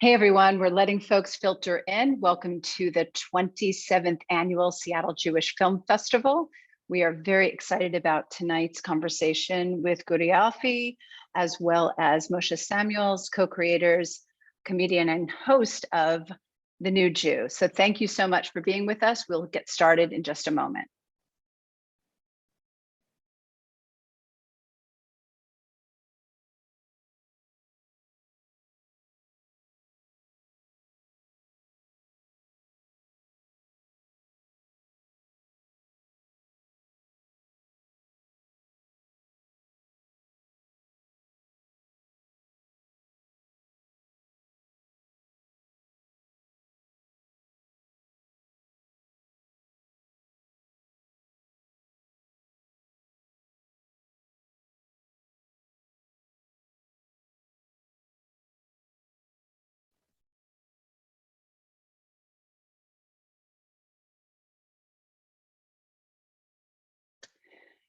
Hey everyone, we're letting folks filter in. Welcome to the 27th Annual Seattle Jewish Film Festival. We are very excited about tonight's conversation with Guri Alfi, as well as Moshe Samuels, co-creators, comedian, and host of The New Jew. So thank you so much for being with us. We'll get started in just a moment.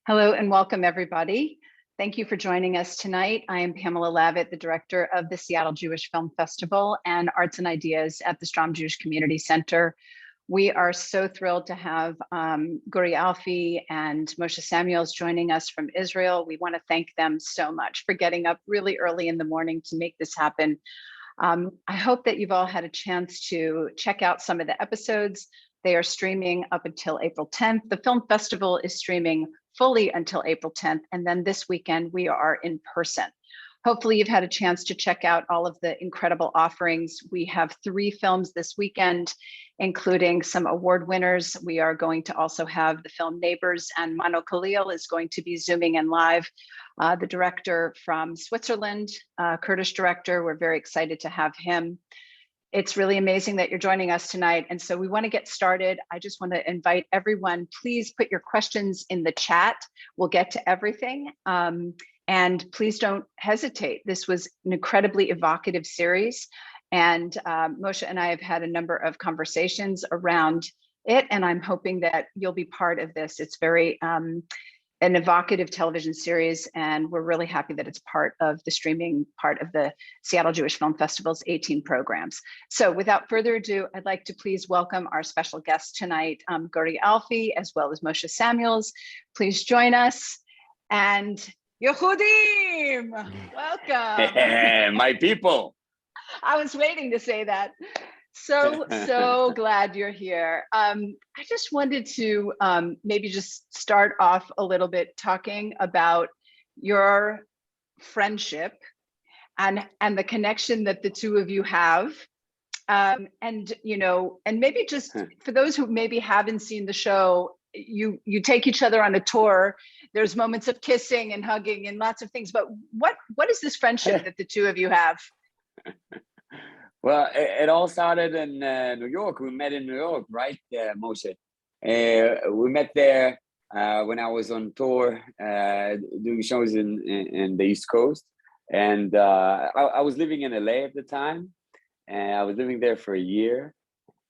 Hello and welcome everybody. Thank you for joining us tonight. I am Pamela Lavitt, the director of the Seattle Jewish Film Festival and Arts and Ideas at the Strom Jewish Community Center. We are so thrilled to have Guri Alfi and Moshe Samuels joining us from Israel. We want to thank them so much for getting up really early in the morning to make this happen. I hope that you've all had a chance to check out some of the episodes. They are streaming up until April 10th. The film festival is streaming fully until April 10th. And then this weekend, we are in person. Hopefully you've had a chance to check out all of the incredible offerings. We have 3 films this weekend, including some award winners. We are going to also have the film Neighbors, and Mano Khalil is going to be zooming in live. The director from Switzerland, Kurdish director, we're very excited to have him. It's really amazing that you're joining us tonight. And so we want to get started. I just want to invite everyone, please put your questions in the chat. We'll get to everything. And please don't hesitate. This was an incredibly evocative series. And Moshe and I have had a number of conversations around it. And I'm hoping that you'll be part of this. It's very an evocative television series, and we're really happy that it's part of the streaming part of the Seattle Jewish Film Festival's 18 programs. So without further ado, I'd like to please welcome our special guest tonight, Guri Alfi, as well as Moshe Samuels. Please join us. And Yehudim, welcome. My people. I was waiting to say that. So glad you're here. I just wanted to maybe just start off a little bit talking about your friendship and the connection that the two of you have. And maybe just for those who maybe haven't seen the show, you take each other on a tour. There's moments of kissing and hugging and lots of things. But what is this friendship that the two of you have? Well, it all started in New York. We met in New York, right, Moshe? We met there when I was on tour doing shows in the East Coast. And I was living in LA at the time. And I was living there for a year.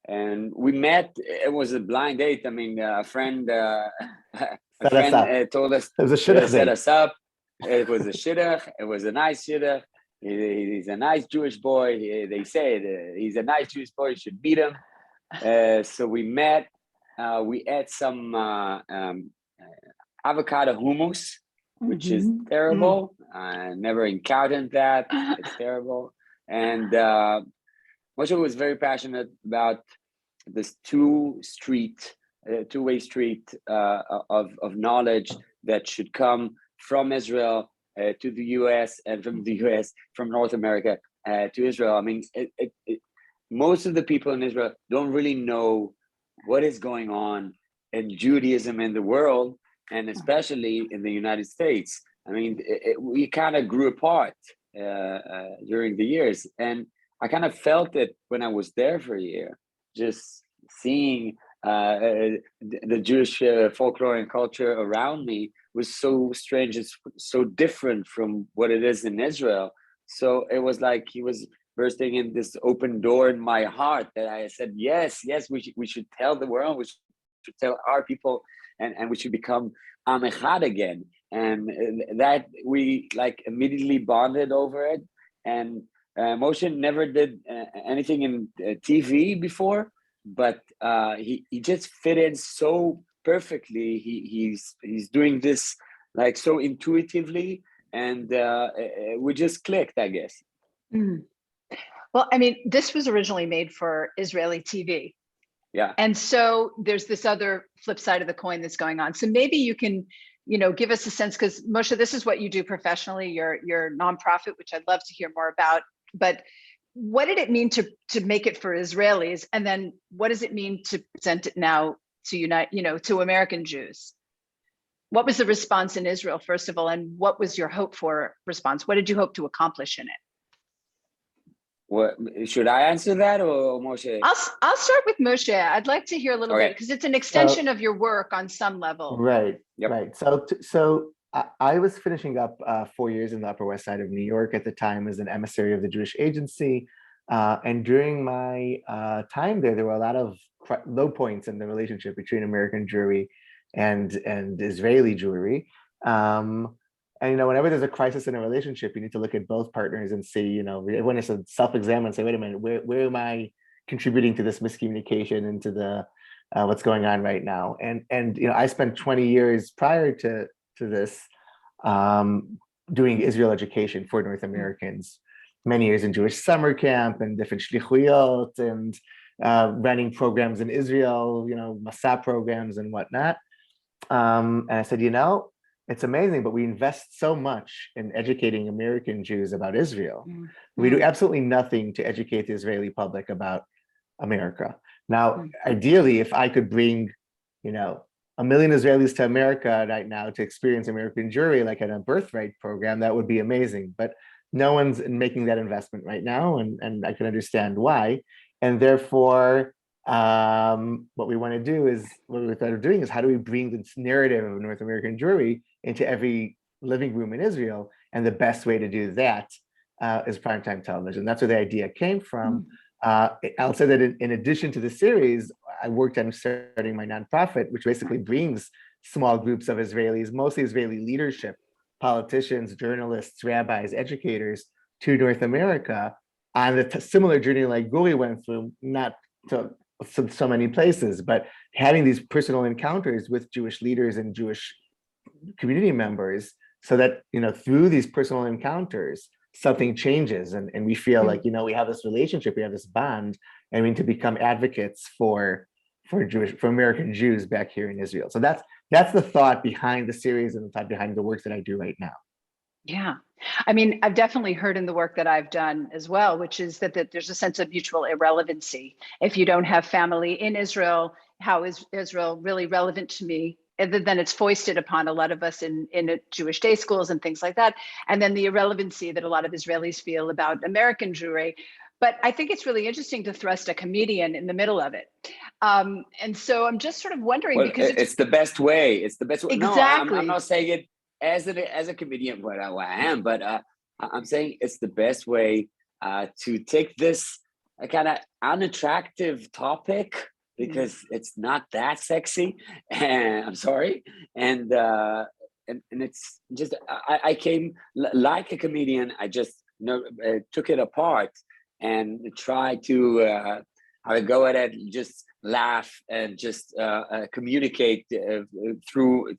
And we met. It was a blind date. I mean, a friend told us, it was a shidduch set us up. It was a shidduch. It was a nice shidduch. He's a nice Jewish boy. They said he's a nice Jewish boy. You should meet him. So we met. We ate some avocado hummus, which is terrible. I never encountered that. It's terrible. And Moshe was very passionate about this two-way street of knowledge that should come from Israel to the US, and from the US, from North America to Israel. I mean, most of the people in Israel don't really know what is going on in Judaism in the world, and especially in the United States. I mean, we kind of grew apart during the years. And I kind of felt it when I was there for a year, just seeing the Jewish folklore and culture around me was so strange. It's so different from what it is in Israel. So it was like he was bursting in this open door in my heart that I said, yes, we should tell the world, we should tell our people, and we should become Am Echad again. And that we like immediately bonded over it. And Moshe never did anything in TV before, but he just fit in so perfectly. He's doing this like so intuitively, and we just clicked, I guess. Mm. Well, I mean, this was originally made for Israeli TV. Yeah. And so there's this other flip side of the coin that's going on. So maybe you can, give us a sense, because Moshe, this is what you do professionally, your nonprofit, which I'd love to hear more about. But what did it mean to make it for Israelis? And then what does it mean to present it now to to American Jews? What was the response in Israel, first of all, and what was your hope for response? What did you hope to accomplish in it? What should I answer that, or Moshe? I'll start with Moshe. I'd like to hear a little bit, because it's an extension of your work on some level. Right. Yep. Right. So I was finishing up 4 years in the Upper West Side of New York at the time as an emissary of the Jewish Agency. And during my time there were a lot of low points in the relationship between American Jewry and Israeli Jewry. And whenever there's a crisis in a relationship, you need to look at both partners and see, everyone has to self-examine and say, wait a minute, where am I contributing to this miscommunication and to the what's going on right now? And I spent 20 years prior to this doing Israel education for North Americans, many years in Jewish summer camp and different shlichuyot and running programs in Israel, Masa programs and whatnot. And I said, it's amazing, but we invest so much in educating American Jews about Israel. Mm-hmm. We do absolutely nothing to educate the Israeli public about America. Now, ideally, if I could bring, 1 million Israelis to America right now to experience American Jewry, like at a birthright program, that would be amazing. But no one's making that investment right now, and I can understand why. And therefore, what we want to do is, what we started doing is, how do we bring this narrative of North American Jewry into every living room in Israel? And the best way to do that is primetime television. That's where the idea came from. I'll say that in addition to the series, I worked on starting my nonprofit, which basically brings small groups of Israelis, mostly Israeli leadership, politicians, journalists, rabbis, educators, to North America on the similar journey like Guri went through, not to so many places, but having these personal encounters with Jewish leaders and Jewish community members, so that through these personal encounters something changes, and we feel like we have this relationship, we have this bond, and we need to become advocates for American Jews back here in Israel. So that's the thought behind the series and the thought behind the work that I do right now. Yeah. I mean, I've definitely heard in the work that I've done as well, which is that there's a sense of mutual irrelevancy. If you don't have family in Israel, how is Israel really relevant to me? And then it's foisted upon a lot of us in Jewish day schools and things like that. And then the irrelevancy that a lot of Israelis feel about American Jewry. But I think it's really interesting to thrust a comedian in the middle of it. And so I'm just sort of wondering, because it's the best way. It's the best way. Exactly. No, I'm not saying it as a comedian, what I am, but I'm saying it's the best way to take this kind of unattractive topic, because it's not that sexy, and I'm sorry, and it's just I came like a comedian. I just took it apart and tried to go at it, just laugh and just communicate through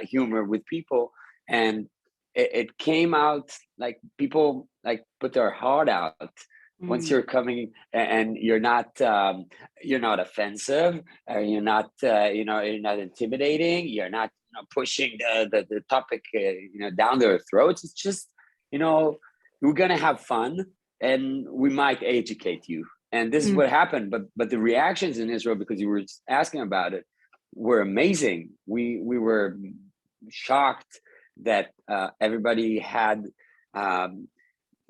humor with people, and it came out like people like put their heart out. Once you're coming and you're not offensive, you're not intimidating, you're not pushing the topic down their throats. It's just we're gonna have fun and we might educate you. And this is what happened. But the reactions in Israel, because you were asking about it, were amazing. We were shocked that everybody had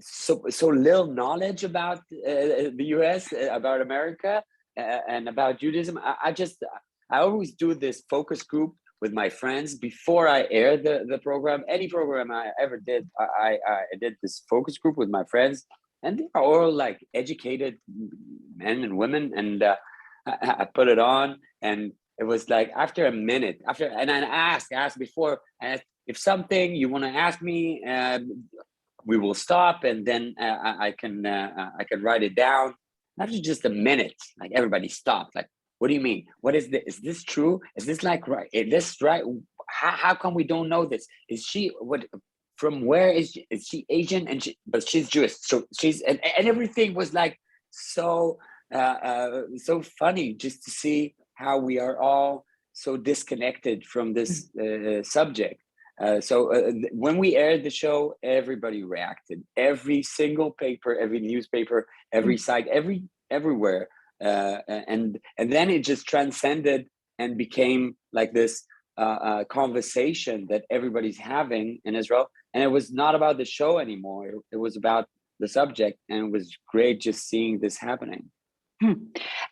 so little knowledge about the US, about America, and about Judaism. I always do this focus group with my friends before I air the program. Any program I ever did, I did this focus group with my friends, and they are all like educated men and women, and I put it on, and it was like after a minute, and I asked before, if something you want to ask me, we will stop, and then I can write it down. After just a minute, like everybody stopped. Like, what do you mean? What is this? Is this true? Is this like right? Is this right? How come we don't know this? Is she what? From where is she Asian? And but she's Jewish. So she's and everything was like so so funny just to see how we are all so disconnected from this subject. When we aired the show, everybody reacted. Every single paper, every newspaper, every site, everywhere, and then it just transcended and became like this conversation that everybody's having in Israel. And it was not about the show anymore. It was about the subject, and it was great just seeing this happening.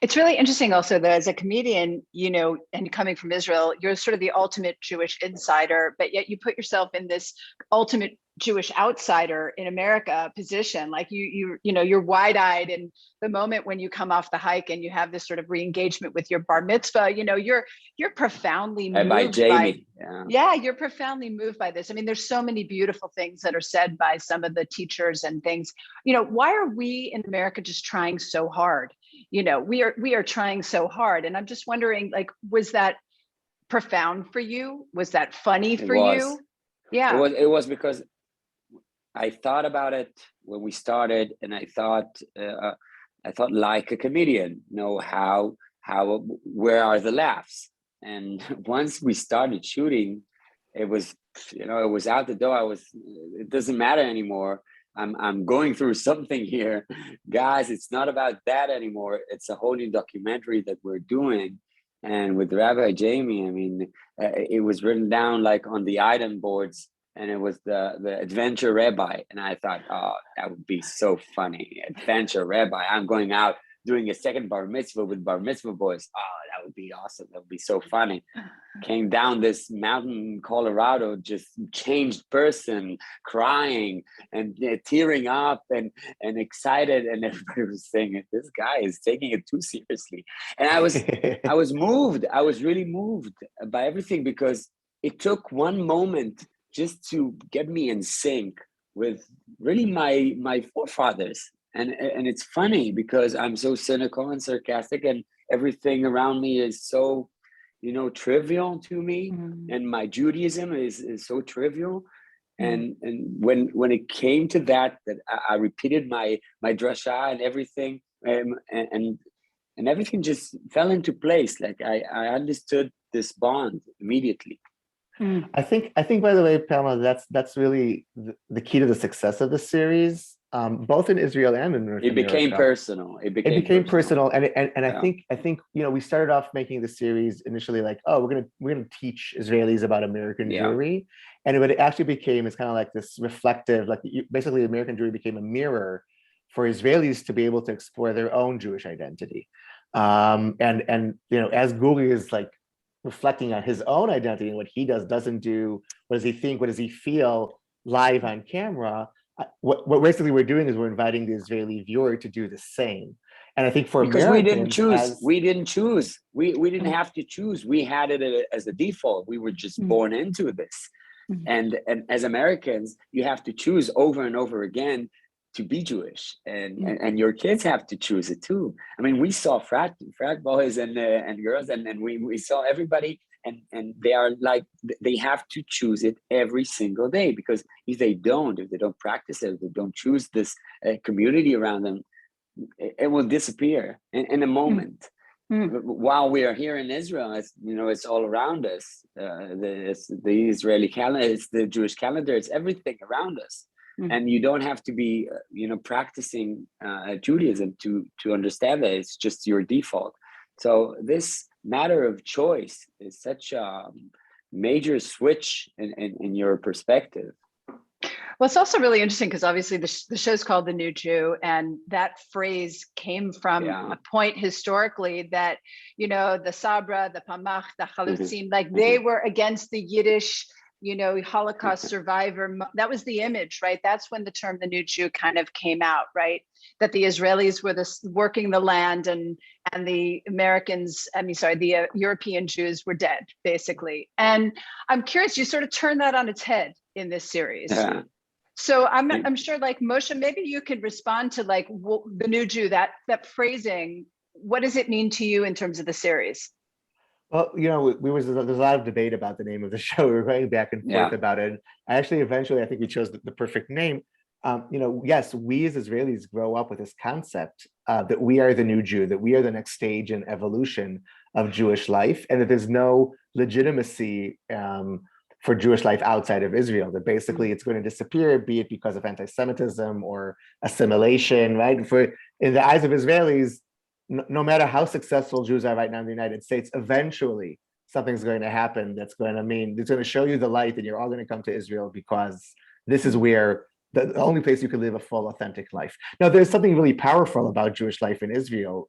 It's really interesting also that as a comedian, you know, and coming from Israel, you're sort of the ultimate Jewish insider, but yet you put yourself in this ultimate Jewish outsider in America position. Like you know, you're wide-eyed, and the moment when you come off the hike and you have this sort of re-engagement with your bar mitzvah, you know, you're profoundly moved by Jamie. Yeah, you're profoundly moved by this. I mean, there's so many beautiful things that are said by some of the teachers and things. You know, why are we in America just trying so hard? You know, we are trying so hard. And I'm just wondering, like, was that profound for you? Was that funny for you? Yeah. It was because I thought about it when we started, and I thought like a comedian, you know, how where are the laughs? And once we started shooting, it was, you know, it was out the door. It doesn't matter anymore. I'm going through something here, guys. It's not about that anymore. It's a whole new documentary that we're doing. And with Rabbi Jamie, I mean, it was written down like on the item boards, and it was the Adventure Rabbi. And I thought, oh, that would be so funny. Adventure Rabbi. I'm going out doing a second bar mitzvah with bar mitzvah boys. Oh, that would be awesome. That would be so funny. Came down this mountain in Colorado, just changed person, crying and tearing up and excited. And everybody was saying, this guy is taking it too seriously. And I was moved. I was really moved by everything, because it took one moment just to get me in sync with really my forefathers. And it's funny because I'm so cynical and sarcastic, and everything around me is so, you know, trivial to me. And my Judaism is so trivial. And when it came to that I repeated my drasha and everything, and everything just fell into place. Like I understood this bond immediately. I think by the way, Pamela, that's really the key to the success of the series. Both in Israel and in North America. It became personal. It became personal, and I think you know, we started off making the series initially like, oh, we're gonna teach Israelis about American Jewry, and what it actually became is kind of like this reflective, like basically American Jewry became a mirror for Israelis to be able to explore their own Jewish identity, and you know, as Guri is like reflecting on his own identity and what he doesn't do, what does he think, what does he feel live on camera. What basically we're doing is we're inviting the Israeli viewer to do the same. And I think for because Americans, we didn't choose. We didn't have to choose. We had it as a default. We were just born into this. And as Americans, you have to choose over and over again to be Jewish, and your kids have to choose it too. I mean, we saw frat boys and girls, and we saw everybody. And they are like, they have to choose it every single day, because if they don't practice it, if they don't choose this community around them, it will disappear in a moment. While we are here in Israel, it's, you know, it's all around us. It's the Israeli calendar, it's the Jewish calendar, it's everything around us. And you don't have to be, you know, practicing Judaism to understand that. It's just your default. So this matter of choice is such a major switch in your perspective. Well, it's also really interesting because obviously the show's called The New Jew, and that phrase came from a point historically that, you know, the Sabra, the Pamach, the Chalutzim, like they were against the Yiddish, you know, Holocaust survivor. That was the image, right? That's when the term the New Jew kind of came out, right? That the Israelis were working the land, and the Americans, the European Jews were dead, basically. And I'm curious, you sort of turn that on its head in this series. So I'm sure, like Moshe, maybe you could respond to like the new Jew, that phrasing. What does it mean to you in terms of the series? Well, there's a lot of debate about the name of the show. We were going back and forth about it. Actually, eventually, I think we chose the perfect name. Yes, we as Israelis grow up with this concept that we are the new Jew, that we are the next stage in evolution of Jewish life, and that there's no legitimacy for Jewish life outside of Israel, that basically it's going to disappear, be it because of anti-Semitism or assimilation, right? In the eyes of Israelis, no matter how successful Jews are right now in the United States, eventually something's going to happen that's going to mean, it's going to show you the light and you're all going to come to Israel, because this is where the only place you can live a full, authentic life. Now, there's something really powerful about Jewish life in Israel.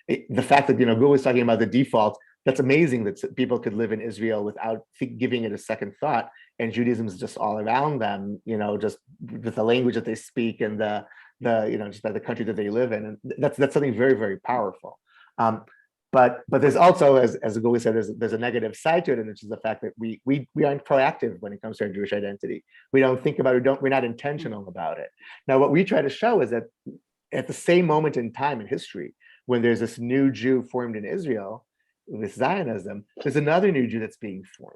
The fact that, Guri was talking about the default, that's amazing that people could live in Israel without giving it a second thought. And Judaism is just all around them, just with the language that they speak and just by the country that they live in. And that's something very, very powerful. But there's also, as Guri said, there's a negative side to it, and which is the fact that we aren't proactive when it comes to our Jewish identity. We don't think about it. We're not intentional about it. Now, what we try to show is that at the same moment in time in history, when there's this new Jew formed in Israel with Zionism, there's another new Jew that's being formed,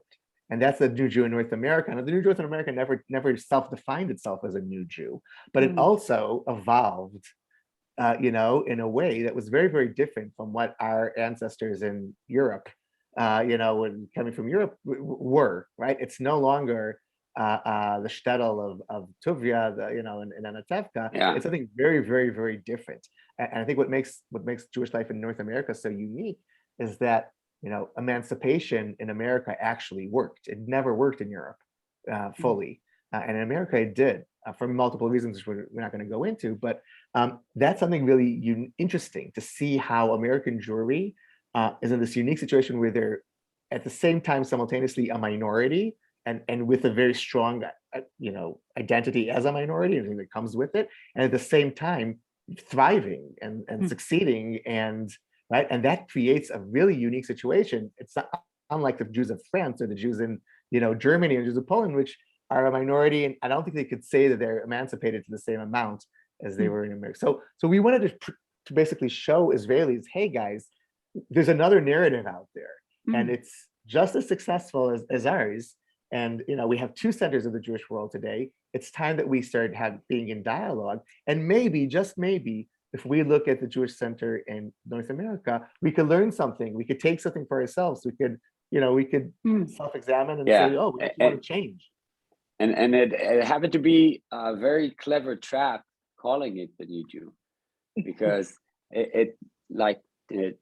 and that's the new Jew in North America. And the new Jew in North America never self-defined itself as a new Jew, but it also evolved in a way that was very, very different from what our ancestors in Europe, when coming from Europe, were, right? It's no longer the shtetl of Tuvia, in Anatevka. It's something very, very, very different. And I think what makes Jewish life in North America so unique is that, emancipation in America actually worked. It never worked in Europe fully. And in America, it did, for multiple reasons, which we're not going to go into. But that's something really interesting to see how American Jewry is in this unique situation where they're at the same time simultaneously a minority and with a very strong, identity as a minority, everything that comes with it, and at the same time thriving and succeeding, and right, and that creates a really unique situation. It's not unlike the Jews of France or the Jews in Germany and Jews of Poland, which are a minority, and I don't think they could say that they're emancipated to the same amount as they were in America. So we wanted to basically show Israelis, hey guys, there's another narrative out there, and it's just as successful as ours. And we have two centers of the Jewish world today. It's time that we start being in dialogue, and maybe, just maybe, if we look at the Jewish Center in North America, we could learn something. We could take something for ourselves. We could self-examine and say, oh, we want to change. And it happened to be a very clever trap calling it the new Jew, because it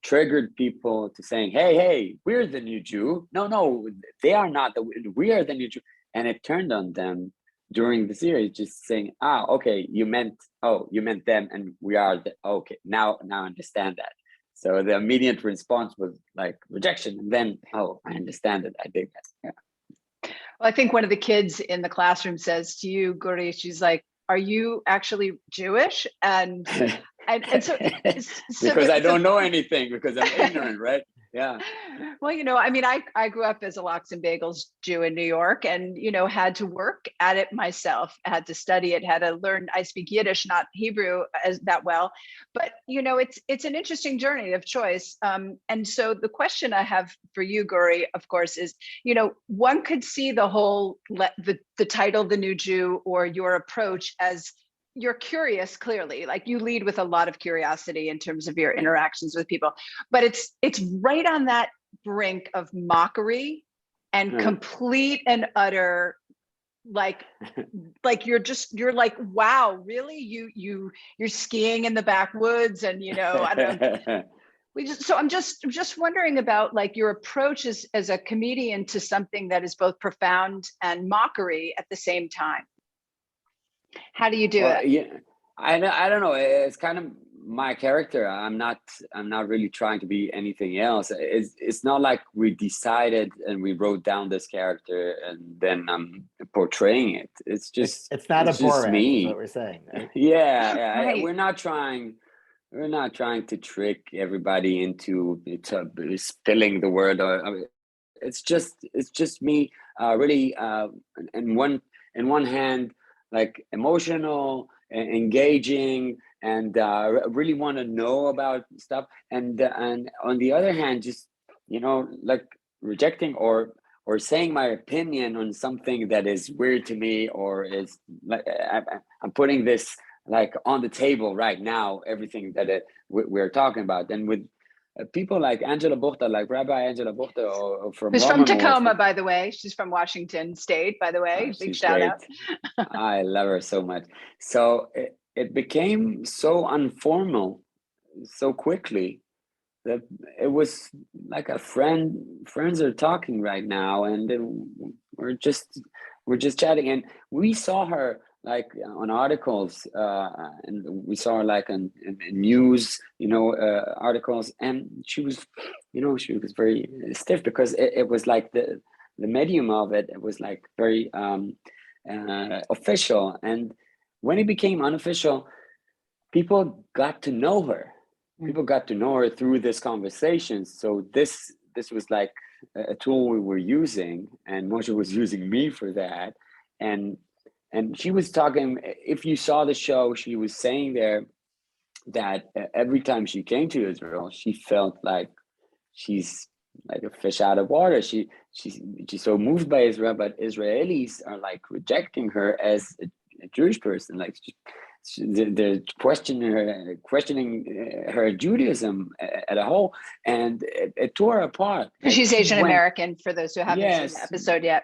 triggered people to saying, hey, we're the new Jew. No, they are not. We are the new Jew. And it turned on them during the series, just saying, okay, you meant them, and we are okay, now I understand that. So the immediate response was like rejection, and then, I understand it, I dig that. Yeah. Well, I think one of the kids in the classroom says to you, Guri, she's like, are you actually Jewish? And so because I don't know anything, because I'm ignorant, right? Yeah. Well, I grew up as a lox and bagels Jew in New York, and, had to work at it myself, had to study it, had to learn. I speak Yiddish, not Hebrew as that well, but, it's an interesting journey of choice. And so the question I have for you, Guri, of course, is, one could see the whole, the title, The New Jew, or your approach as you're curious, clearly, like you lead with a lot of curiosity in terms of your interactions with people, but it's right on that brink of mockery and complete and utter, like you're like, wow, really? You're skiing in the backwoods, and I don't know. I'm just wondering about like your approach as a comedian to something that is both profound and mockery at the same time. How do you do it? Yeah, I don't know. It's kind of my character. I'm not really trying to be anything else. It's not like we decided and we wrote down this character and then I'm portraying it. It's just it's not it's a Borat, just me. is what we're saying. Right? Yeah. Right. We're not trying to trick everybody into spilling the word. It's just me. Really, in one hand, like emotional, engaging, and really want to know about stuff. And on the other hand, just, you know, like rejecting or saying my opinion on something that is weird to me, or is like I'm putting this like on the table right now, everything that we're talking about. And with people like Angela Buchter, like Rabbi Angela Buchter, or from Who's from Roman Tacoma, by the way. She's from Washington State, by the way. Big she's shout great. out. I love her so much. So it became so informal so quickly that it was like a friends are talking right now, and then we're just chatting. And we saw her like on articles, and we saw her like in news, you know, articles, and she was, you know, she was very stiff, because it was like the medium of it was like very official. And when it became unofficial, people got to know her. People got to know her through this conversation. So this was like a tool we were using, and Moshe was using me for that. And she was talking, if you saw the show, she was saying there that every time she came to Israel, she felt like she's like a fish out of water. She's so moved by Israel, but Israelis are like rejecting her as a Jewish person. Like they're questioning her Judaism at a whole, and it tore her apart. Like she's Asian American, for those who haven't seen the episode yet.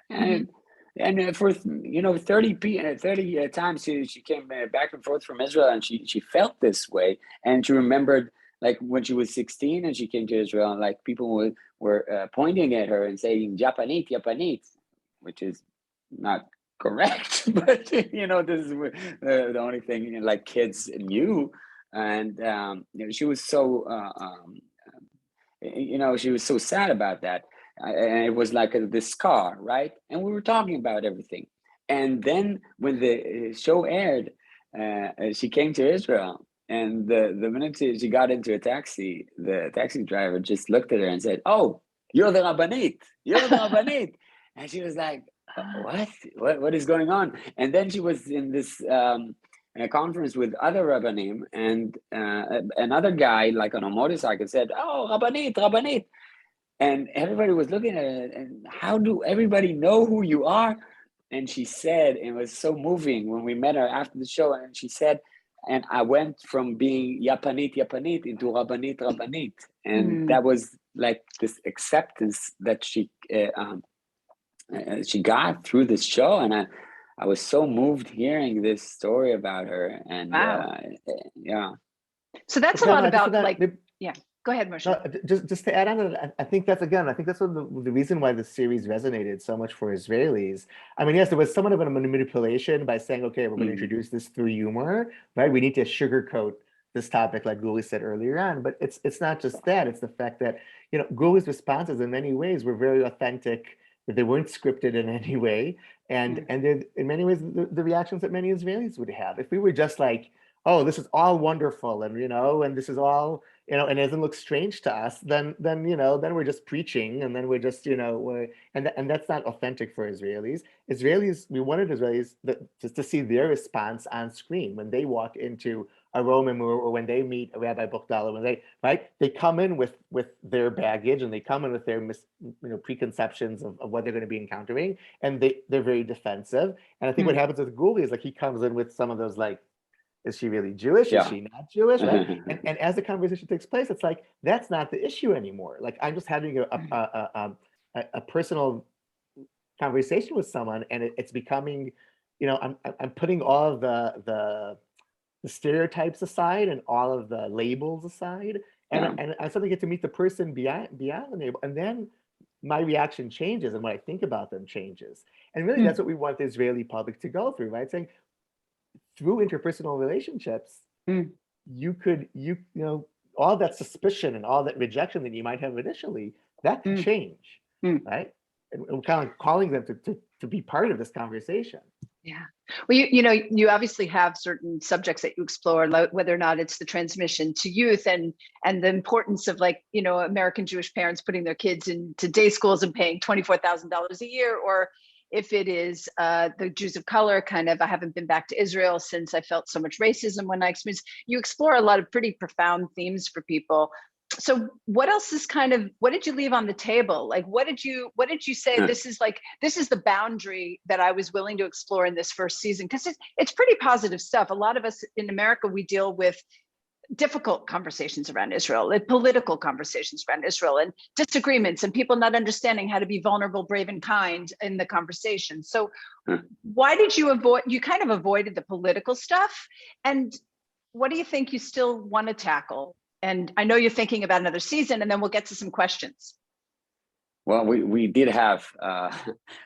And for 30 times she came back and forth from Israel, and she felt this way, and she remembered like when she was 16 and she came to Israel, like people were pointing at her and saying Japanese, which is not correct, but you know, this is the only thing like kids knew. And you know, she was so you know, she was so sad about that, and it was like this scar, right? And we were talking about everything. And then when the show aired, she came to Israel, and the minute she got into a taxi, the taxi driver just looked at her and said, "Oh, you're the Rabbanit, you're the Rabbanit." And she was like, what is going on? And then she was in this a conference with other Rabbanim, and another guy like on a motorcycle said, "Oh, Rabbanit." And everybody was looking at it, and how do everybody know who you are? And she said, it was so moving when we met her after the show, and she said, and I went from being Yapanit into Rabbanit. And that was like this acceptance that she got through this show. And I was so moved hearing this story about her. And wow. Yeah. So that's a lot about like, yeah. Go ahead, Moshe. Just to add on to that, I think that's what the reason why the series resonated so much for Israelis. I mean, yes, there was somewhat of a manipulation by saying, okay, we're going to introduce this through humor, right? We need to sugarcoat this topic, like Guri said earlier on. But it's not just that; it's the fact that, you know, Guri's responses in many ways were very authentic. That they weren't scripted in any way, and they're in many ways the reactions that many Israelis would have. If we were just like, oh, this is all wonderful, and you know, and this is all, you know, and it doesn't look strange to us, then you know, then we're just preaching, and then we're just, you know, and that's not authentic for Israelis. We wanted Israelis just to see their response on screen when they walk into a Roman or when they meet a Rabbi Buchdalah, when they come in with their baggage, and they come in with their preconceptions of what they're going to be encountering, and they're very defensive. And I think what happens with Guri is like he comes in with some of those like, is she really Jewish? Yeah. Is she not Jewish? Right? and as the conversation takes place, it's like, that's not the issue anymore. Like, I'm just having a personal conversation with someone, and it's becoming, you know, I'm putting all of the stereotypes aside and all of the labels aside, and I suddenly get to meet the person beyond the label, and then my reaction changes, and what I think about them changes. And really, that's what we want the Israeli public to go through, right? Saying, through interpersonal relationships, you know, all that suspicion and all that rejection that you might have initially, that can change, right? And we're kind of calling them to be part of this conversation. Yeah. Well, you know, you obviously have certain subjects that you explore, like whether or not it's the transmission to youth and the importance of, like, you know, American Jewish parents putting their kids into day schools and paying $24,000 a year, or, if it is the Jews of color, kind of, I haven't been back to Israel since I felt so much racism when I experienced. You explore a lot of pretty profound themes for people. So what else is kind of, what did you leave on the table? Like, what did you say, this is the boundary that I was willing to explore in this first season? Because it's pretty positive stuff. A lot of us in America, we deal with difficult conversations around Israel, like political conversations around Israel, and disagreements, and people not understanding how to be vulnerable, brave, and kind in the conversation. So why did you kind of avoided the political stuff? And what do you think you still want to tackle? And I know you're thinking about another season, and then we'll get to some questions. Well, we did have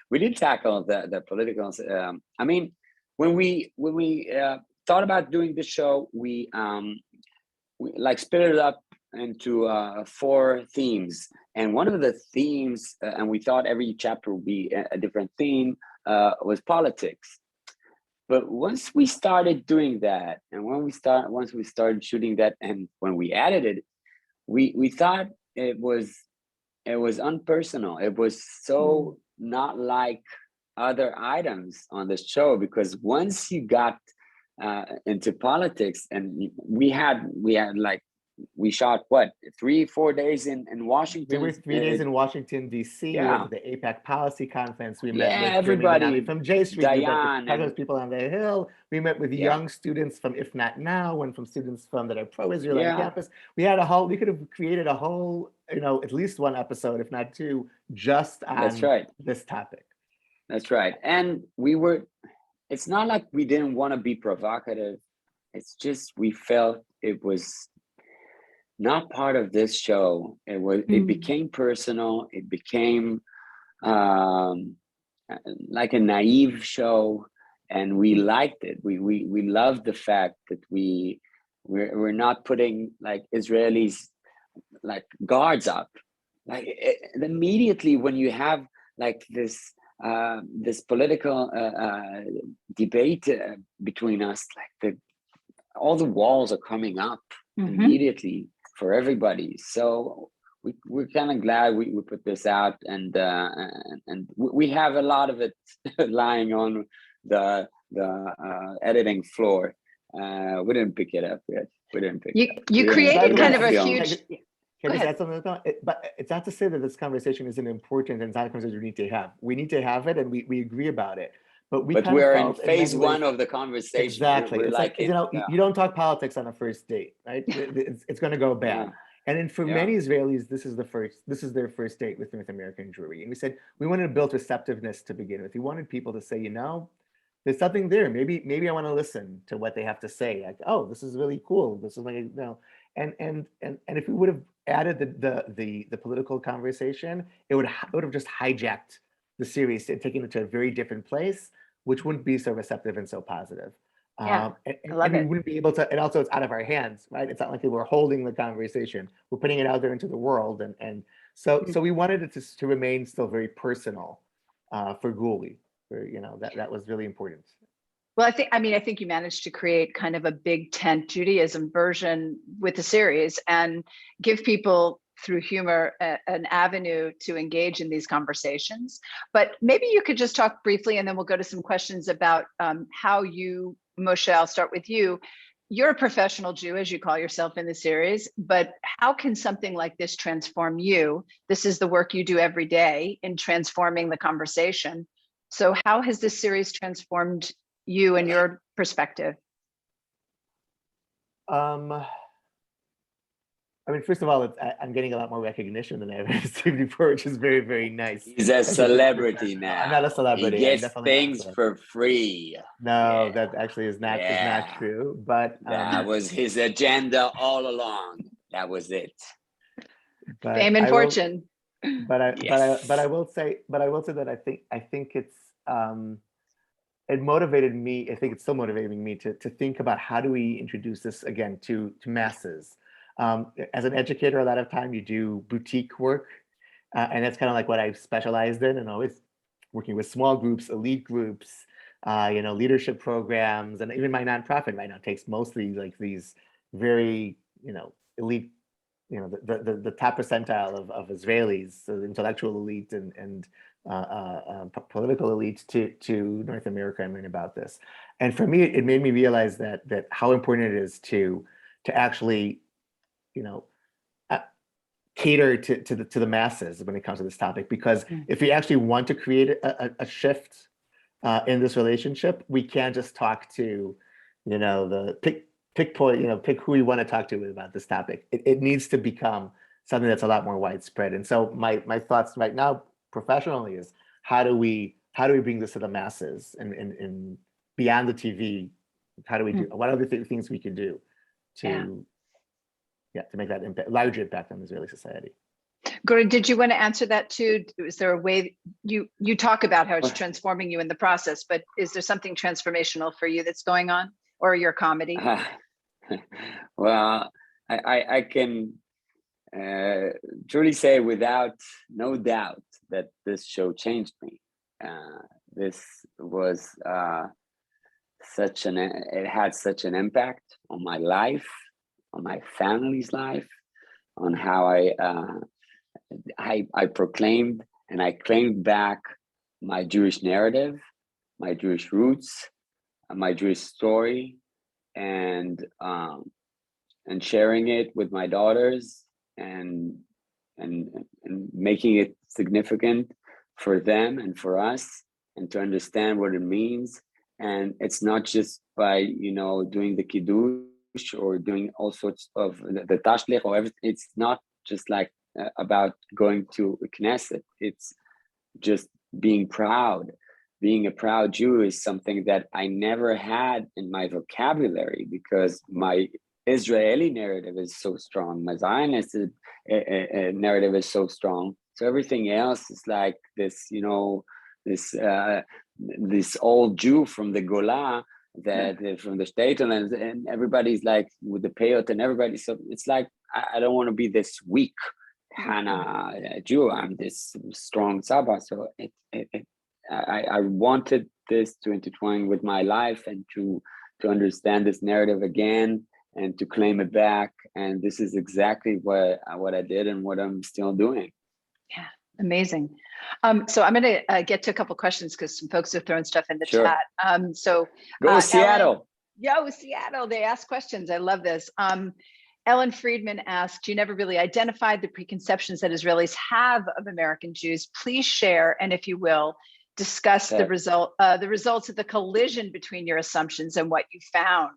we did tackle the political. I mean, when we thought about doing this show, we like split it up into 4 themes, and one of the themes, and we thought every chapter would be a different theme, was politics. But once we started doing that, and once we started shooting that, and when we edited it, we thought it was unpersonal. It was so not like other items on the show, because once you got into politics, and we shot what, 3-4 days in Washington. We were 3 days in Washington, D.C. Yeah. We went to the APAC policy conference. We met with everybody from J Street. Diane, we met with people on the Hill. We met with young students from If Not Now, and from students from that are pro-Israel on campus. We could have created a whole, at least one episode, if not 2, just on this topic. That's right. And it's not like we didn't want to be provocative. It's just we felt it was not part of this show. It became personal. It became like a naive show, and we liked it. We loved the fact that we're not putting like Israelis like guards up. Like immediately when you have like this political debate between us, like all the walls are coming up immediately for everybody. So we're kind of glad we put this out, and we have a lot of it lying on the editing floor. We didn't pick it up yet. You created kind of a huge. Can I just add something? But it's not to say that this conversation isn't important and it's not a conversation we need to have. We need to have it, and we agree about it. But we're in phase 1 of the conversation. Exactly. We're like you don't talk politics on a first date, right? It's going to go bad. And then for many Israelis, this is their first date with North American Jewry. And we said we wanted to build receptiveness to begin with. We wanted people to say, there's something there. Maybe I want to listen to what they have to say. Like, oh, this is really cool. This is like, and if we would have added the political conversation, it would have just hijacked the series and taken it to a very different place, which wouldn't be so receptive and so positive. And we wouldn't be able to, and also it's out of our hands, right? It's not like we're holding the conversation. We're putting it out there into the world. And so we wanted it to remain still very personal for Guri. That was really important. Well, I think you managed to create kind of a big tent Judaism version with the series and give people through humor an avenue to engage in these conversations. But maybe you could just talk briefly, and then we'll go to some questions about how you, Moshe, I'll start with you. You're a professional Jew, as you call yourself in the series, but how can something like this transform you? This is the work you do every day in transforming the conversation. So how has this series transformed you and your perspective? First of all, I'm getting a lot more recognition than I ever received before, which is very, very nice. He's a celebrity now. I'm not a celebrity. He gets things for free. No, that actually is not true. But that was his agenda all along. That was it. Fame and fortune. But I will say that I think it's it motivated me. I think it's still motivating me to think about how do we introduce this again to masses. As an educator, a lot of time you do boutique work, and that's kind of like what I've specialized in, and always working with small groups, elite groups, leadership programs, and even my nonprofit right now takes mostly like these very, elite, the top percentile of Israelis, so the intellectual elite and political elites to North America and learn about this. And for me, it made me realize that how important it is to actually, cater to the masses when it comes to this topic. Because if we actually want to create a shift in this relationship, we can't just talk to, the pick who we want to talk to about this topic. It needs to become something that's a lot more widespread. And so my thoughts right now professionally is how do we bring this to the masses and beyond the TV? How do we do? What other things we can do to make that larger impact on Israeli society? Guri, did you want to answer that too? Is there a way you talk about how it's transforming you in the process, but is there something transformational for you that's going on, or your comedy? Well, I can truly say without no doubt that this show changed me. This was it had such an impact on my life, on my family's life, on how I proclaimed and I claimed back my Jewish narrative, my Jewish roots, my Jewish story, and sharing it with my daughters and making it significant for them and for us, and to understand what it means. And it's not just by doing the kiddush or doing all sorts of the tashlich or everything. It's not just like about going to Knesset. It's just being proud. Being a proud Jew is something that I never had in my vocabulary because my Israeli narrative is so strong. My Zionist narrative is so strong. So everything else is like this, this old Jew from the Gola, from the state, and everybody's like with the peyot and everybody. So it's like I don't want to be this weak Hana Jew. I'm this strong Saba. So I wanted this to intertwine with my life and to understand this narrative again and to claim it back. And this is exactly what I did and what I'm still doing. Yeah, amazing. So I'm going to get to a couple questions because some folks are throwing stuff in the chat. So go Seattle. Seattle. They ask questions. I love this. Ellen Friedman asked, you never really identified the preconceptions that Israelis have of American Jews. Please share, and if you will, discuss the results of the collision between your assumptions and what you found.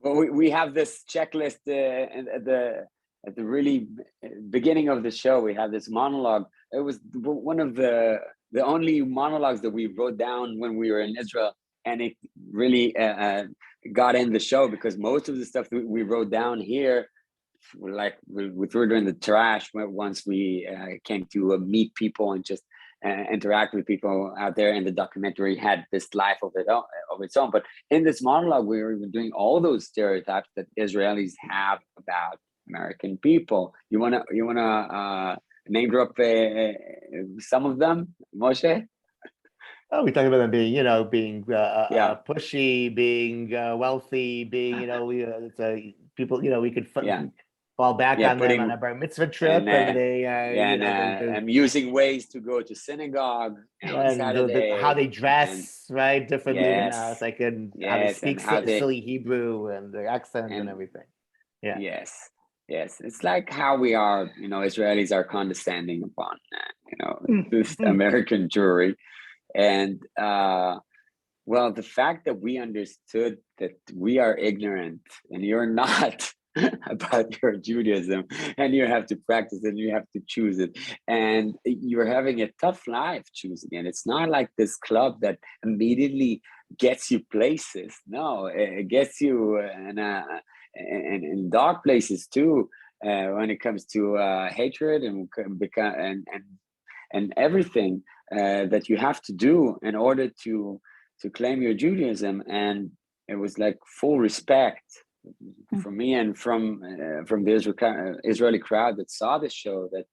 Well, we have this checklist at the really beginning of the show. We have this monologue. It was one of the only monologues that we wrote down when we were in Israel, and it really got in the show because most of the stuff that we wrote down here, like we threw it in the trash once we came to meet people and just interact with people out there. And the documentary had this life of its own. But in this monologue, we were doing all those stereotypes that Israelis have about American people. You wanna name drop some of them, Moshe? Oh, we talked about them being pushy, being wealthy, being people we could fall back on them on a bar mitzvah trip, and they and using ways to go to synagogue on Saturday, how they dress differently than us, how they speak silly Hebrew and their accent and everything. Yes, it's like how we are. Israelis are condescending upon this American Jewry. And well, the fact that we understood that we are ignorant and you're not about your Judaism, and you have to practice it and you have to choose it, and you're having a tough life choosing it. It's not like this club that immediately gets you places. No, it gets you in dark places too, when it comes to hatred and everything that you have to do in order to claim your Judaism. And it was like full respect from me and from the Israeli crowd that saw the show, that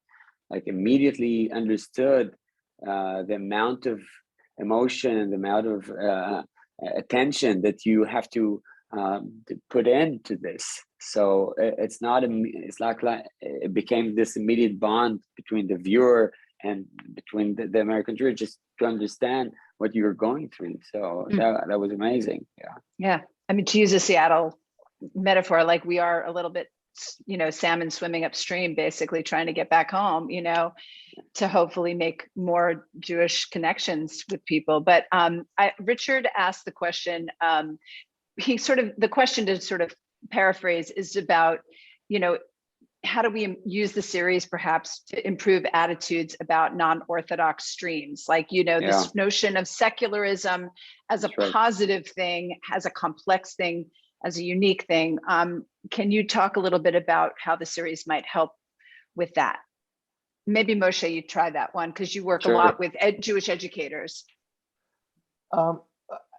like immediately understood the amount of emotion and the amount of attention that you have to put into this. So it's like it became this immediate bond between the viewer and between the American Jews, just to understand what you were going through. So that was amazing. Yeah. Yeah. I mean, to use a Seattle metaphor, like we are a little bit, salmon swimming upstream, basically trying to get back home, to hopefully make more Jewish connections with people. But Richard asked the question, the question to sort of paraphrase is about, how do we use the series perhaps to improve attitudes about non-Orthodox streams? Like, this notion of secularism as a positive thing, as a complex thing, as a unique thing. Can you talk a little bit about how the series might help with that? Maybe Moshe, you try that one because you work a lot with Jewish educators.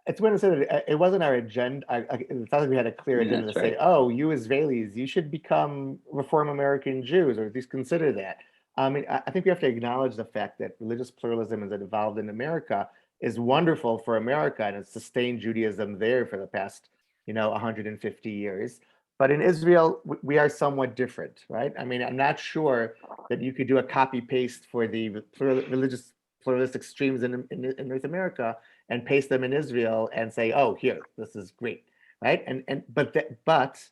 It's going to say that it wasn't our agenda. It thought like we had a clear agenda to say, oh, you Israelis, you should become Reform American Jews, or at least consider that. I mean, I think we have to acknowledge the fact that religious pluralism as it evolved in America is wonderful for America, and it's sustained Judaism there for the past, 150 years. But in Israel, we are somewhat different, right? I mean, I'm not sure that you could do a copy paste for the religious pluralistic streams in North America and paste them in Israel and say, oh, here, this is great, right? But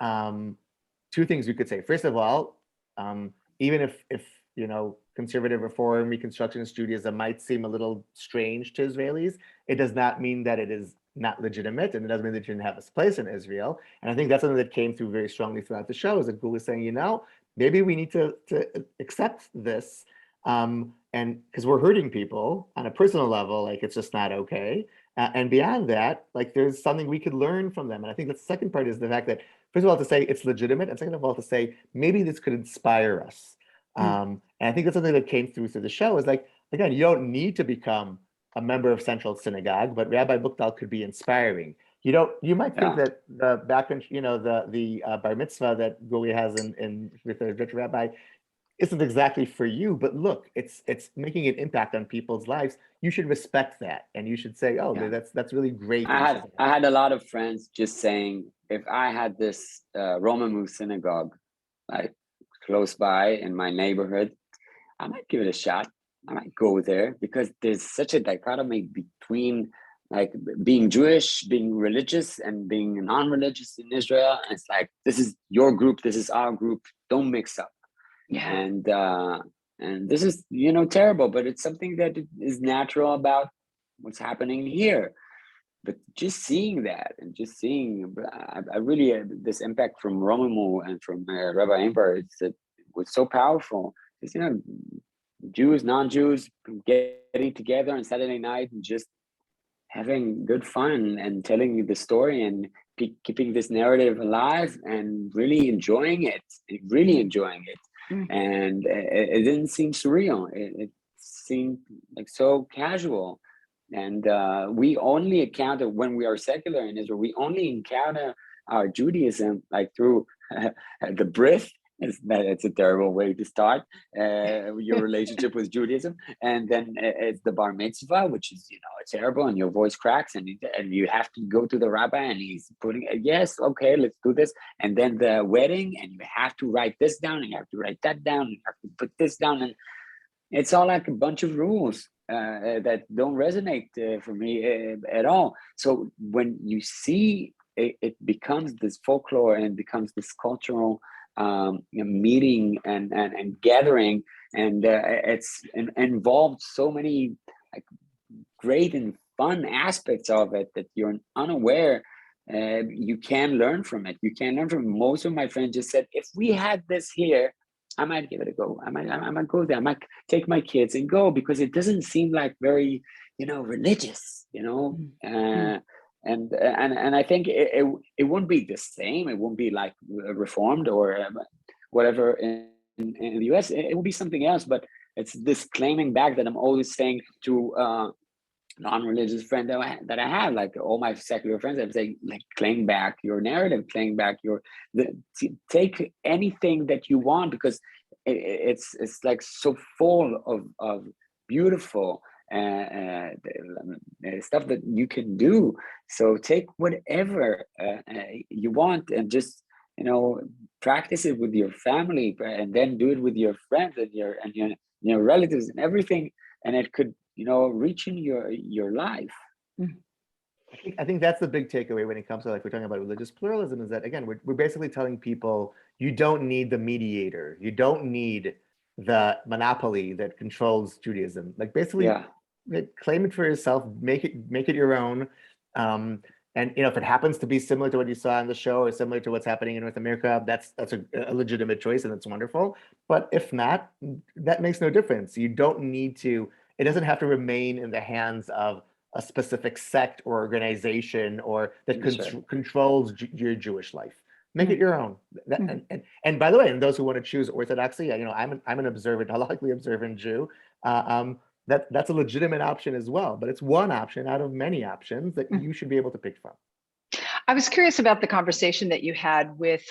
two things we could say. First of all, even if conservative reform, Reconstructionist Judaism might seem a little strange to Israelis, it does not mean that it is not legitimate, and it doesn't mean that it didn't have its place in Israel. And I think that's something that came through very strongly throughout the show, is that Guri was saying, maybe we need to accept this, and because we're hurting people on a personal level, like it's just not okay. And beyond that, like there's something we could learn from them. And I think the second part is the fact that, first of all, to say it's legitimate, and second of all, to say maybe this could inspire us. And I think that's something that came through the show, is like, again, you don't need to become a member of Central Synagogue, but Rabbi Buchdahl could be inspiring. You might think that the backbench, the bar mitzvah that Guri has with the Dutch rabbi isn't exactly for you, but look, it's making an impact on people's lives. You should respect that, and you should say, "Oh, that's really great." I had a lot of friends just saying, if I had this Roman synagogue like close by in my neighborhood, I might give it a shot. I might go there, because there's such a dichotomy between like being Jewish, being religious, and being non-religious in Israel. And it's like, this is your group, this is our group. Don't mix up. Yeah. And this is, terrible, but it's something that is natural about what's happening here. But just seeing that, and just seeing, I really, this impact from Romamu and from Rabbi Imber, it was so powerful. Because, Jews, non-Jews getting together on Saturday night and just having good fun and telling you the story and keeping this narrative alive and really enjoying it. And it didn't seem surreal. It seemed like so casual. And we only encounter, when we are secular in Israel, we only encounter our Judaism like through the brit. It's a terrible way to start your relationship with Judaism. And then it's the bar mitzvah, which is, terrible, and your voice cracks, and you have to go to the rabbi, and he's putting, yes, okay, let's do this. And then the wedding, and you have to write this down, and you have to write that down, and you have to put this down. And it's all like a bunch of rules that don't resonate for me at all. So when you see it becomes this folklore, and it becomes this cultural meeting and gathering, and it's involved so many like great and fun aspects of it that you're unaware. You can learn from it. Most of my friends just said, if we had this here, I might give it a go. I might go there. I might take my kids and go, because it doesn't seem like very, religious, And I think it won't be the same. It won't be like reformed or whatever in the US. It will be something else. But it's this claiming back that I'm always saying to non-religious friend that I have, like all my secular friends, I'm saying, like, claim back your narrative, claim back take anything that you want, because it's like so full of beautiful stuff that you can do. So take whatever you want, and just practice it with your family, and then do it with your friends and relatives and everything, and it could, reach in your life. I think that's the big takeaway when it comes to, like, we're talking about religious pluralism, is that, again, we're basically telling people, you don't need the mediator, you don't need the monopoly that controls Judaism. Like, basically, claim it for yourself, make it your own. And if it happens to be similar to what you saw in the show or similar to what's happening in North America, that's a legitimate choice, and it's wonderful. But if not, that makes no difference. You don't need to. It doesn't have to remain in the hands of a specific sect or organization or that controls your Jewish life. Make it your own. And by the way, and those who want to choose orthodoxy, I'm an observant, halachically observant Jew. That's a legitimate option as well, but it's one option out of many options that you should be able to pick from. I was curious about the conversation that you had with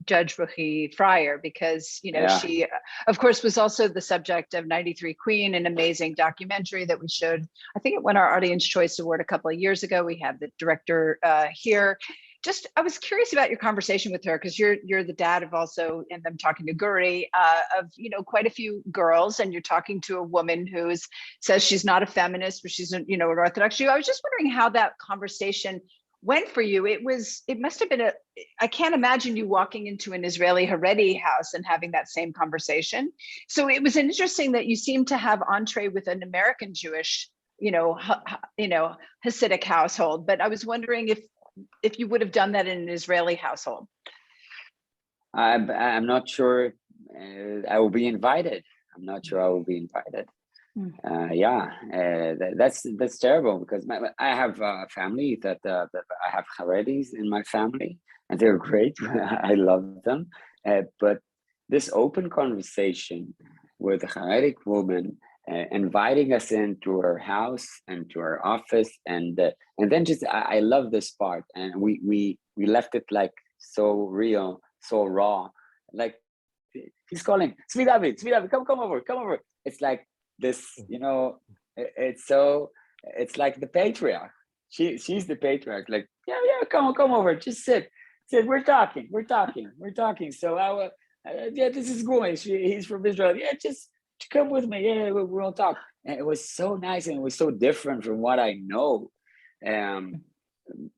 Judge Ruchi Fryer, because she, of course, was also the subject of 93 Queen, an amazing documentary that we showed. I think it won our Audience Choice Award a couple of years ago. We have the director here. I was curious about your conversation with her, because you're the dad of also, and I'm talking to Guri, of quite a few girls, and you're talking to a woman who says she's not a feminist, but she's an Orthodox Jew. I was just wondering how that conversation went for you. It must have been I can't imagine you walking into an Israeli Haredi house and having that same conversation. So it was interesting that you seemed to have entree with an American Jewish, Hasidic household. But I was wondering if you would have done that in an Israeli household. I'm not sure I will be invited. I'm not sure I will be invited. That's terrible, because I have a family that I have Haredis in my family, and they're great. I love them. But this open conversation with a Haredic woman, inviting us into her house and to her office, and then just I love this part, and we left it like so real, so raw. Like, he's calling, Tzvi David, come over. It's like this, it's like the patriarch. She's the patriarch. Like, come over, just sit. We're talking. So this is Guri. He's from Israel. Just come with me. We'll talk. And it was so nice, and it was so different from what I know.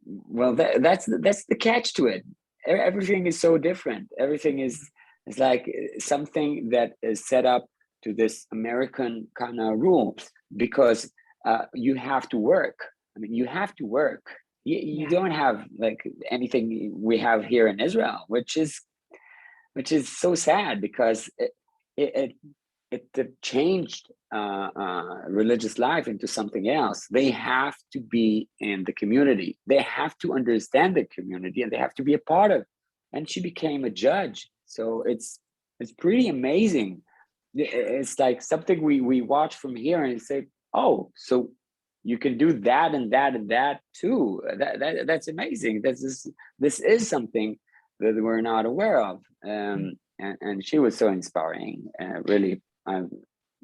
Well, that's the catch to it. Everything is so different. Everything is like something that is set up to this American kind of rules, because you have to work. I mean, you have to work. You don't have like anything we have here in Israel, which is so sad, because it changed religious life into something else. They have to be in the community. They have to understand the community, and they have to be a part of it. And she became a judge. So it's pretty amazing. It's like something we watch from here and say, oh, so you can do that and that and that too. That's amazing. This is something that we're not aware of. And she was so inspiring. Really, I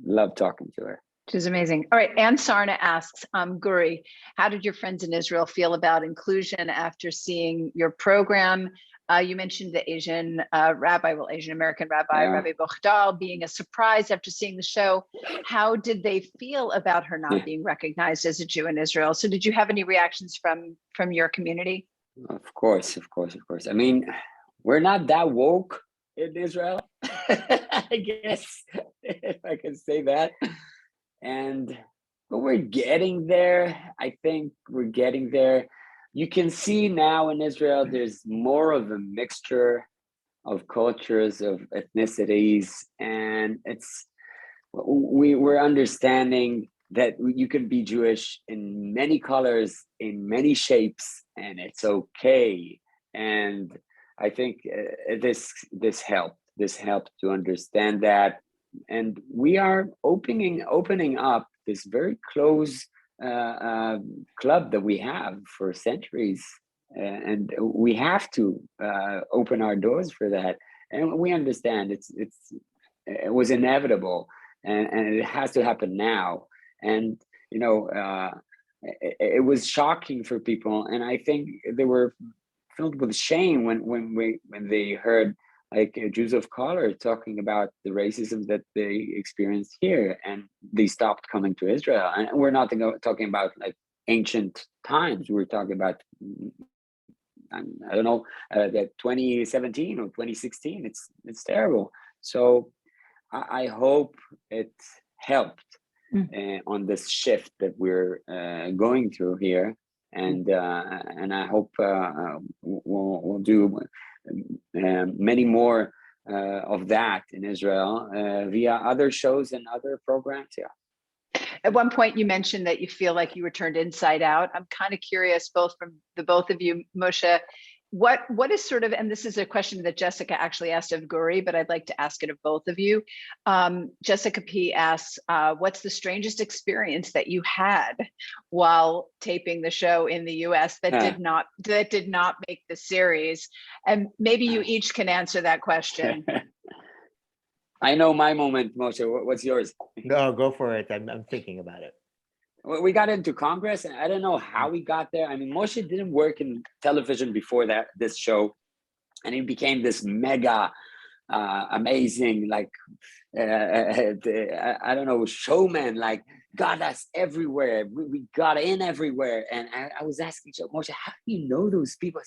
love talking to her. She's amazing. All right, Ann Sarna asks, Guri, how did your friends in Israel feel about inclusion after seeing your program? You mentioned the Asian Asian American rabbi, Rabbi Bochdal, being a surprise after seeing the show. How did they feel about her not being recognized as a Jew in Israel? So did you have any reactions from your community? Of course. I mean, we're not that woke in Israel, I guess, if I can say that. But we're getting there. I think we're getting there. You can see now in Israel, there's more of a mixture of cultures, of ethnicities, and we're understanding that you can be Jewish in many colors, in many shapes, and it's okay. And I think this helped. This helped to understand that, and we are opening up this very close club that we have for centuries, and we have to open our doors for that. And we understand it was inevitable, and it has to happen now. And it was shocking for people, and I think they were filled with shame when they heard like Jews of color talking about the racism that they experienced here, and they stopped coming to Israel. And we're not talking about like ancient times. We're talking about, I don't know, that 2017 or 2016. It's terrible. So I hope it helped on this shift that we're going through here, and I hope we'll do many more of that in Israel via other shows and other programs. Yeah. At one point, you mentioned that you feel like you were turned inside out. I'm kind of curious, both from the both of you, Moshe, what is sort of, and this is a question that Jessica actually asked of Guri, but I'd like to ask it of both of you. Jessica P asks, what's the strangest experience that you had while taping the show in the US that did not make the series? And maybe you each can answer that question. I know my moment, Moshe. What's yours? No, go for it. I'm thinking about it. We got into Congress, and I don't know how we got there. I mean, Moshe didn't work in television before this show, and he became this mega, amazing, like, I don't know, showman, like, got us everywhere. We got in everywhere. And I was asking Moshe, how do you know those people?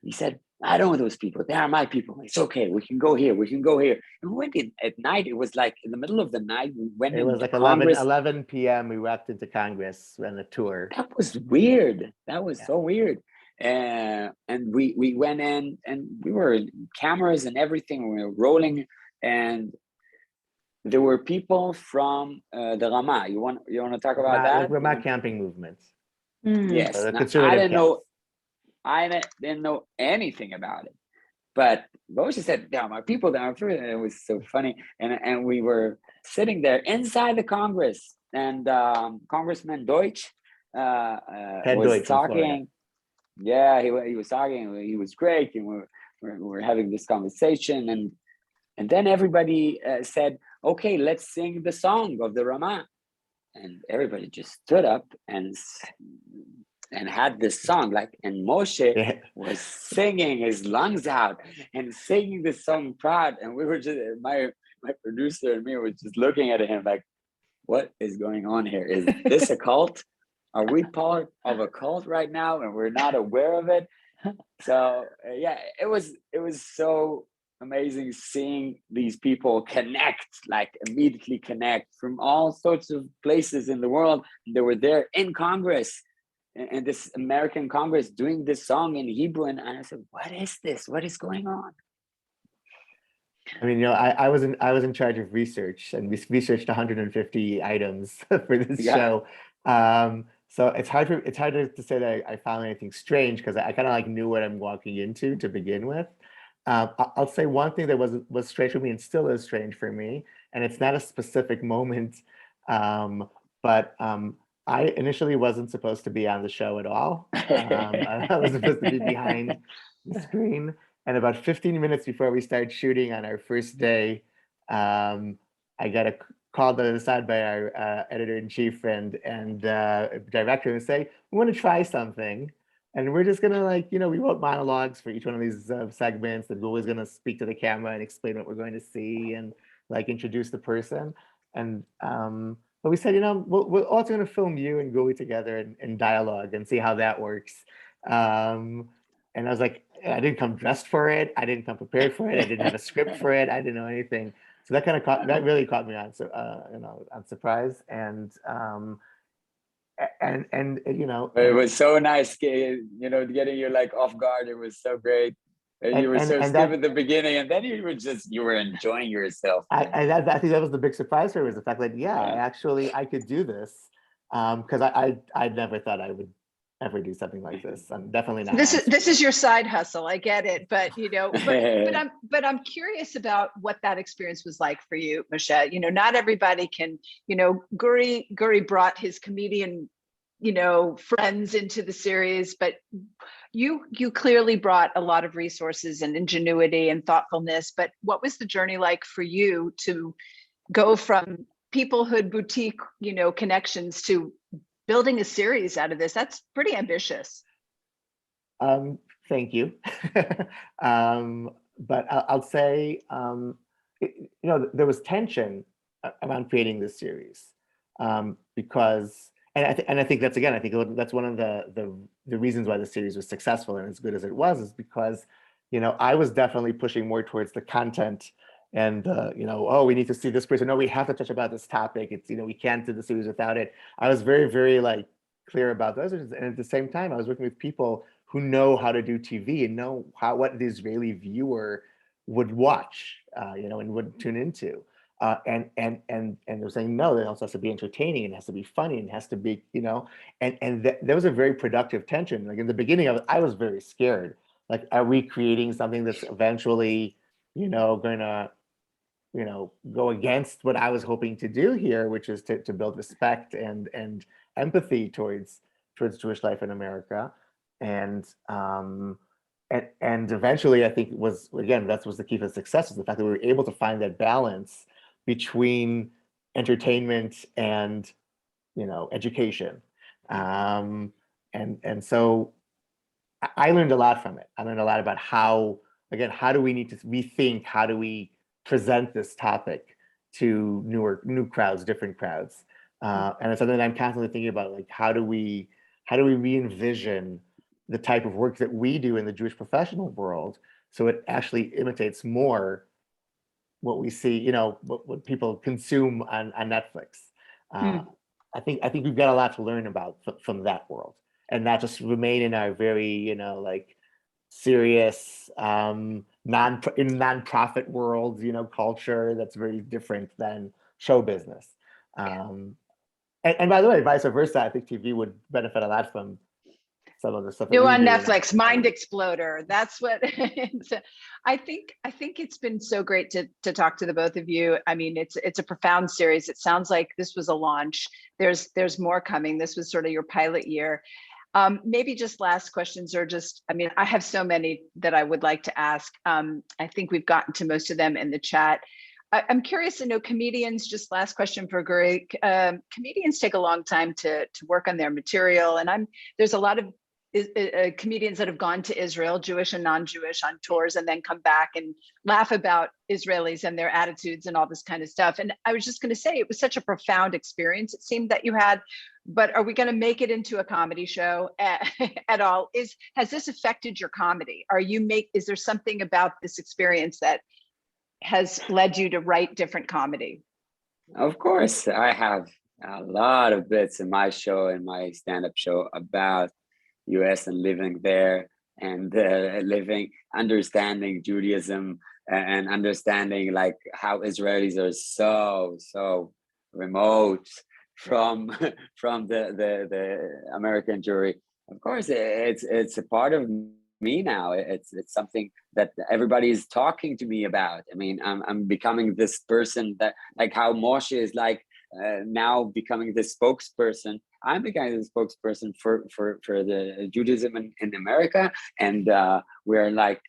He said, I don't know those people. They are my people. It's okay. We can go here. We can go here. And we went in at night. It was like in the middle of the night. We went. It was like 11 p.m. We wrapped into Congress on a tour. That was weird. That was so weird. And we went in, and we were cameras and everything. We were rolling, and there were people from the Rama. You want to talk about that? Like Rama camping movements. Yes. So I didn't know anything about it, but Moshe said, "Yeah, my people down through," and it was so funny. And we were sitting there inside the Congress, and Congressman Deutsch was talking. Yeah, he was talking. He was great, and we're having this conversation, and then everybody said, "Okay, let's sing the song of the Rama," and everybody just stood up and had this song, like, and Moshe was singing his lungs out and singing this song proud, and we were just, my producer and me were just looking at him like, what is going on here? Is this a cult? Are we part of a cult right now and we're not aware of it? So yeah, it was so amazing seeing these people connect, like immediately connect from all sorts of places in the world. They were there in Congress, and this American Congress, doing this song in Hebrew, and I said, what is this? What is going on? I mean, I was in charge of research, and we researched 150 items for this show. So it's harder to say that I found anything strange, because I kind of like knew what I'm walking into to begin with. I'll say one thing that was strange for me, and still is strange for me, and it's not a specific moment, but I initially wasn't supposed to be on the show at all. I was supposed to be behind the screen. And about 15 minutes before we started shooting on our first day, I got a call aside by our editor-in-chief and director and say, we want to try something. And we're just gonna, like, we wrote monologues for each one of these segments, and Guri's gonna speak to the camera and explain what we're going to see and like introduce the person. And but we said, we're also going to film you and Guri together in dialogue and see how that works. And I was like, I didn't come dressed for it. I didn't come prepared for it. I didn't have a script for it. I didn't know anything. So that really caught me on surprise. And it was so nice, getting you like off guard. It was so great. And you were so stiff at the beginning, and then you were enjoying yourself. I think that was the big surprise for me, was the fact that I could do this, because I never thought I would ever do something like this. I'm definitely not. This is your side hustle. I get it, but but I'm curious about what that experience was like for you, Moshe. Not everybody can. Guri brought his comedian friends into the series, but you clearly brought a lot of resources and ingenuity and thoughtfulness. But what was the journey like for you to go from peoplehood boutique connections to building a series out of this? That's pretty ambitious. Thank you. but I'll say, there was tension around creating this series, because, and I think that's, again, I think that's one of the reasons why the series was successful and as good as it was, is because, I was definitely pushing more towards the content and, oh, we need to see this person. No, we have to touch about this topic. It's, we can't do the series without it. I was very, very like clear about those. And at the same time, I was working with people who know how to do TV and know what the Israeli viewer would watch, and would tune into. And they're saying, no, it also has to be entertaining, and it has to be funny, and it has to be, there was a very productive tension. Like in the beginning of it, I was very scared. Like, are we creating something that's eventually, gonna, go against what I was hoping to do here, which is to build respect and empathy towards Jewish life in America. And eventually, I think that was the key to success, is the fact that we were able to find that balance between entertainment and, education. And so I learned a lot from it. I learned a lot about how do we need to rethink, how do we present this topic to new crowds, different crowds. And it's something that I'm constantly thinking about, like, how do we re-envision the type of work that we do in the Jewish professional world, so it actually imitates more what we see, what people consume on Netflix. I think we've got a lot to learn about from that world, and not just remain in our very, like, serious, non-profit world, culture that's very different than show business. And by the way, vice versa, I think TV would benefit a lot from some of the stuff. New on Netflix, Mind Exploder. That's what it's, I think it's been so great to talk to the both of you. I mean, it's a profound series. It sounds like this was a launch. There's more coming. This was sort of your pilot year. Maybe just last questions, or just, I mean, I have so many that I would like to ask. I think we've gotten to most of them in the chat. I'm curious to know, comedians, just last question for Guri. Comedians take a long time to work on their material. And there's a lot of comedians that have gone to Israel, Jewish and non-Jewish, on tours, and then come back and laugh about Israelis and their attitudes and all this kind of stuff. And I was just going to say, it was such a profound experience, it seemed, that you had. But are we going to make it into a comedy show at all? Has this affected your comedy? Is there something about this experience that has led you to write different comedy? Of course, I have a lot of bits in my show, in my stand-up show, about US and living there, and understanding Judaism, and understanding, like, how Israelis are so remote from the American Jewry. Of course, it's a part of me now. It's something that everybody is talking to me about. I mean, I'm becoming this person that, like how Moshe is like now becoming the spokesperson. I'm becoming the spokesperson for the Judaism in America, and we're like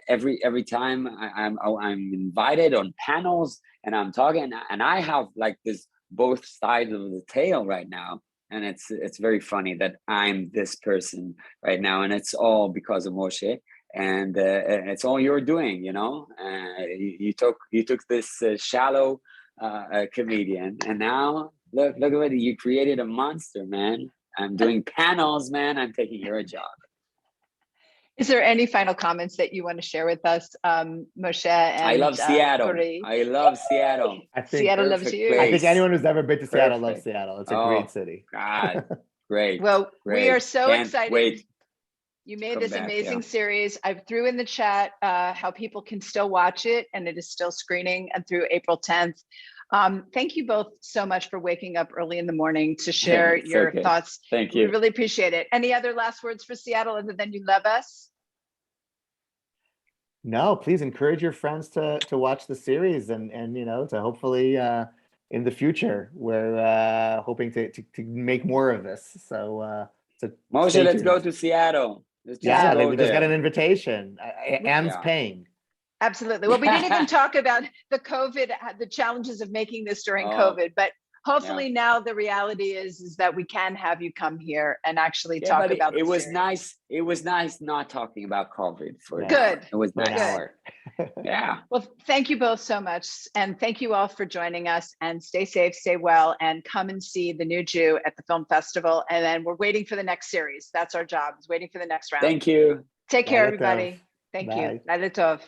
every time I'm invited on panels, and I'm talking, and I have like this both sides of the tale right now, and it's very funny that I'm this person right now, and it's all because of Moshe, and it's all you're doing, you took this shallow comedian, and now look at it, you created a monster, man. I'm doing panels, man. I'm taking your job. Is there any final comments that you want to share with us, Moshe? And I love Seattle. Guri? I love Seattle. I think Seattle loves you. place. I think anyone who's ever been to Seattle Perfect. loves Seattle. It's a great city. God, great. Well, great. we are so Can't excited. Wait. You made Come this back, amazing yeah. series. I threw in the chat how people can still watch it, and it is still screening and through April 10th. Thank you both so much for waking up early in the morning to share your okay. thoughts. Thank you. We really appreciate it. Any other last words for Seattle other than you love us? No, please encourage your friends to watch the series, and to hopefully in the future we're hoping to make more of this. So Moshe, let's go to Seattle. We just there. got an invitation. Anne's paying. Absolutely. Well, we didn't even talk about the challenges of making this during COVID, but hopefully now the reality is that we can have you come here and actually talk about it was series. nice. It was nice not talking about COVID for Good. It was nice. Good. Yeah. Well, thank you both so much. And thank you all for joining us, and stay safe, stay well, and come and see The New Jew at the film festival. And then we're waiting for the next series. That's our job, is waiting for the next round. Thank you. Take care, Laila tov. everybody. Thank you. Bye. Laila tov.